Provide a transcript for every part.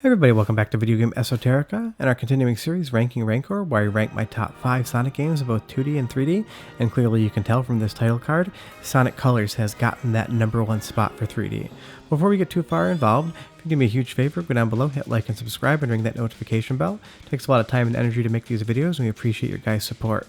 Hey everybody, welcome back to Video Game Esoterica and our continuing series, Ranking Rancor, where I rank my top 5 Sonic games in both 2D and 3D, and clearly you can tell from this title card, Sonic Colors has gotten that #1 spot for 3D. Before we get too far involved, if you do me a huge favor, go down below, hit like and subscribe, and ring that notification bell. It takes a lot of time and energy to make these videos, and we appreciate your guys' support.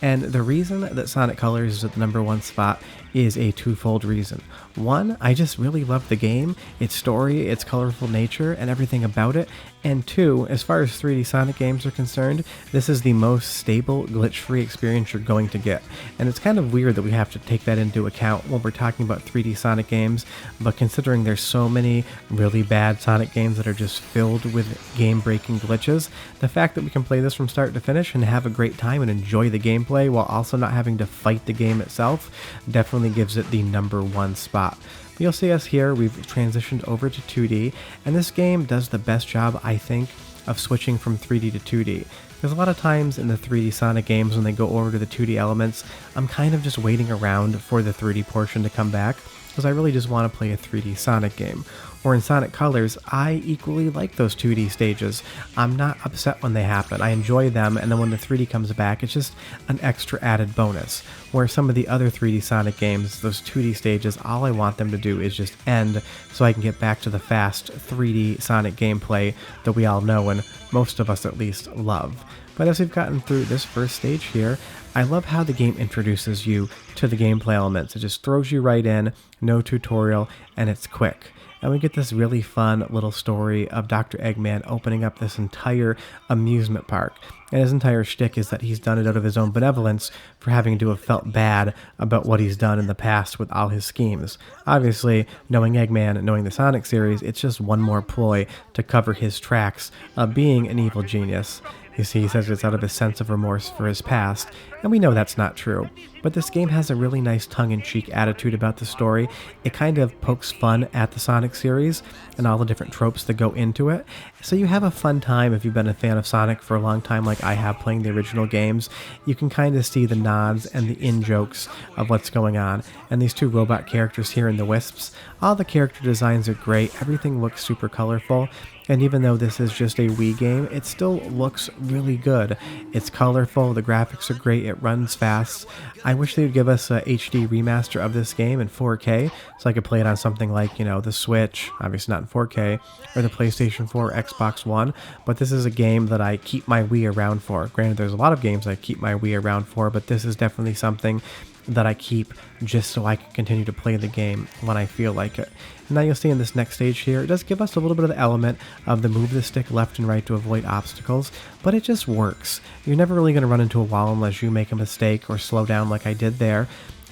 And the reason that Sonic Colors is at the #1 spot is a twofold reason. One, I just really love the game, its story, its colorful nature, and everything about it. And two, as far as 3D Sonic games are concerned, this is the most stable, glitch-free experience you're going to get. And it's kind of weird that we have to take that into account when we're talking about 3D Sonic games, but considering there's so many really bad Sonic games that are just filled with game-breaking glitches, the fact that we can play this from start to finish and have a great time and enjoy the gameplay while also not having to fight the game itself definitely gives it the #1 spot. You'll see us here, we've transitioned over to 2D, and this game does the best job, I think, of switching from 3D to 2D. There's a lot of times in the 3D Sonic games when they go over to the 2D elements, I'm kind of just waiting around for the 3D portion to come back, because I really just want to play a 3D Sonic game. Or in Sonic Colors, I equally like those 2D stages. I'm not upset when they happen. I enjoy them, and then when the 3D comes back, it's just an extra added bonus. Where some of the other 3D Sonic games, those 2D stages, all I want them to do is just end so I can get back to the fast 3D Sonic gameplay that we all know and most of us at least love. But as we've gotten through this first stage here, I love how the game introduces you to the gameplay elements. It just throws you right in, no tutorial, and it's quick. And we get this really fun little story of Dr. Eggman opening up this entire amusement park. And his entire shtick is that he's done it out of his own benevolence for having to have felt bad about what he's done in the past with all his schemes. Obviously, knowing Eggman and knowing the Sonic series, it's just one more ploy to cover his tracks of being an evil genius. You see, he says it's out of his sense of remorse for his past, and we know that's not true. But this game has a really nice tongue-in-cheek attitude about the story. It kind of pokes fun at the Sonic series and all the different tropes that go into it. So you have a fun time if you've been a fan of Sonic for a long time like I have playing the original games. You can kind of see the nods and the in-jokes of what's going on. And these two robot characters here in the Wisps, all the character designs are great. Everything looks super colorful. And even though this is just a Wii game, it still looks really good. It's colorful, the graphics are great, it runs fast. I wish they would give us a HD remaster of this game in 4K, so I could play it on something like, the Switch, obviously not in 4K, or the PlayStation 4 or Xbox One, but this is a game that I keep my Wii around for. Granted, there's a lot of games I keep my Wii around for, but this is definitely something that I keep just so I can continue to play the game when I feel like it. And now you'll see in this next stage here, it does give us a little bit of the element of the move the stick left and right to avoid obstacles, but it just works. You're never really going to run into a wall unless you make a mistake or slow down like I did there.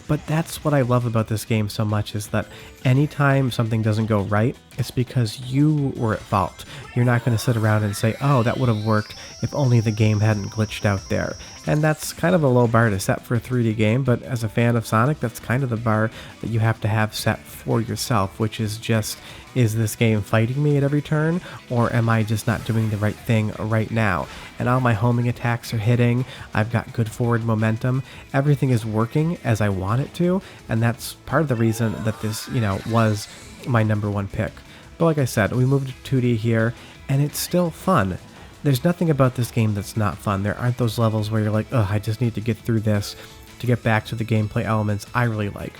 But that's what I love about this game so much, is that anytime something doesn't go right, it's because you were at fault. You're not going to sit around and say, oh, that would have worked if only the game hadn't glitched out there. And that's kind of a low bar to set for a 3D game, but as a fan of Sonic, that's kind of the bar that you have to have set for yourself, which is just, is this game fighting me at every turn, or am I just not doing the right thing right now? And all my homing attacks are hitting, I've got good forward momentum, everything is working as I want it to, and that's part of the reason that this, was my #1 pick. But like I said, we moved to 2D here, and it's still fun. There's nothing about this game that's not fun. There aren't those levels where you're like, ugh, I just need to get through this to get back to the gameplay elements I really like.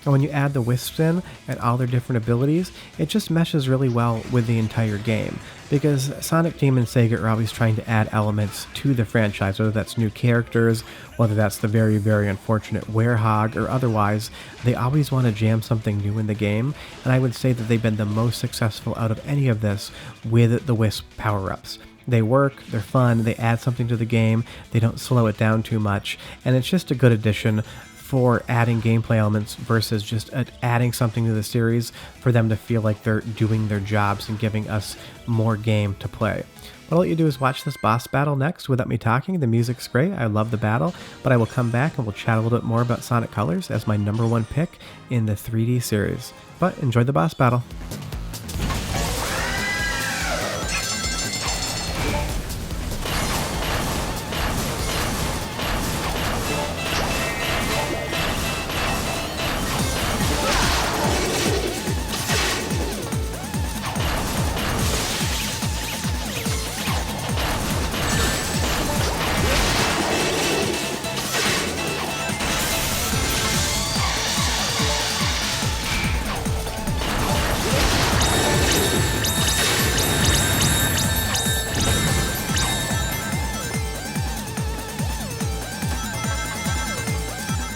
And when you add the Wisps in and all their different abilities, it just meshes really well with the entire game. Because Sonic Team and Sega are always trying to add elements to the franchise, whether that's new characters, whether that's the very, very unfortunate Werehog, or otherwise, they always want to jam something new in the game, and I would say that they've been the most successful out of any of this with the Wisp power-ups. They work, they're fun, they add something to the game, they don't slow it down too much, and it's just a good addition for adding gameplay elements versus just adding something to the series for them to feel like they're doing their jobs and giving us more game to play. What I'll let you do is watch this boss battle next without me talking. The music's great, I love the battle, but I will come back and we'll chat a little bit more about Sonic Colors as my #1 pick in the 3D series. But enjoy the boss battle.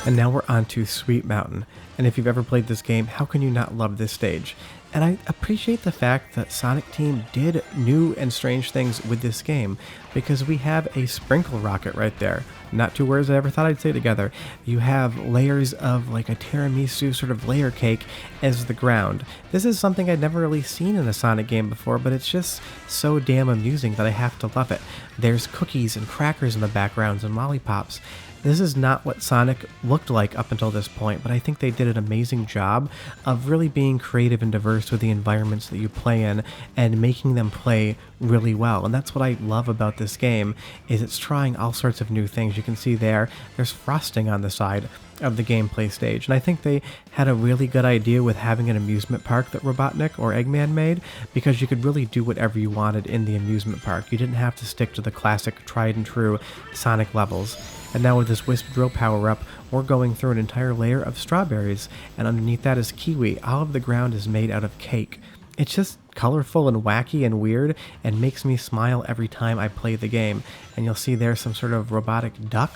And now we're on to Sweet Mountain, and if you've ever played this game, how can you not love this stage? And I appreciate the fact that Sonic Team did new and strange things with this game, because we have a sprinkle rocket right there. Not two words I ever thought I'd say together. You have layers of like a tiramisu sort of layer cake as the ground. This is something I'd never really seen in a Sonic game before, but it's just so damn amusing that I have to love it. There's cookies and crackers in the backgrounds and lollipops. This is not what Sonic looked like up until this point, but I think they did an amazing job of really being creative and diverse with the environments that you play in and making them play really well. And that's what I love about this game, is it's trying all sorts of new things. You can see there's frosting on the side of the gameplay stage, and I think they had a really good idea with having an amusement park that Robotnik or Eggman made, because you could really do whatever you wanted in the amusement park. You didn't have to stick to the classic tried and true Sonic levels. And now with this Wisp Drill power-up, we're going through an entire layer of strawberries, and underneath that is kiwi. All of the ground is made out of cake. It's just colorful and wacky and weird, and makes me smile every time I play the game. And you'll see there's some sort of robotic duck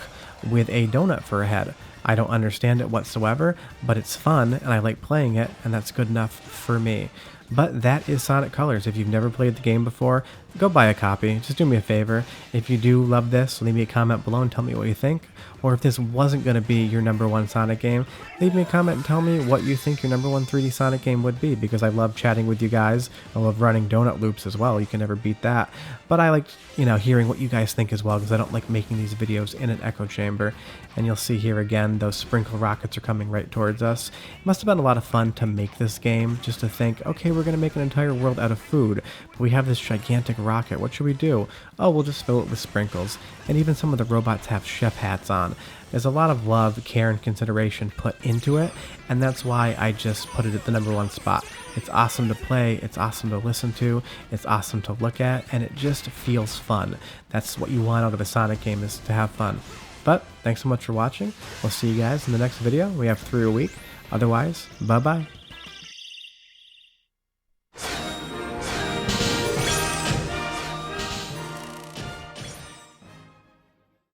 with a donut for a head. I don't understand it whatsoever, but it's fun, and I like playing it, and that's good enough for me. But that is Sonic Colors. If you've never played the game before, go buy a copy. Just do me a favor. If you do love this, leave me a comment below and tell me what you think. Or if this wasn't going to be your #1 Sonic game, leave me a comment and tell me what you think your #1 3D Sonic game would be, because I love chatting with you guys. I love running donut loops as well. You can never beat that. But I like, hearing what you guys think as well, because I don't like making these videos in an echo chamber. And you'll see here again, those sprinkle rockets are coming right towards us. It must have been a lot of fun to make this game, just to think, okay, we're going to make an entire world out of food, but we have this gigantic rocket. What should we do? Oh, we'll just fill it with sprinkles. And even some of the robots have chef hats on. There's a lot of love, care, and consideration put into it, and that's why I just put it at the #1 spot. It's awesome to play, it's awesome to listen to, it's awesome to look at, and it just feels fun. That's what you want out of a Sonic game, is to have fun. But thanks so much for watching. We'll see you guys in the next video. We have 3 a week. Otherwise, bye-bye.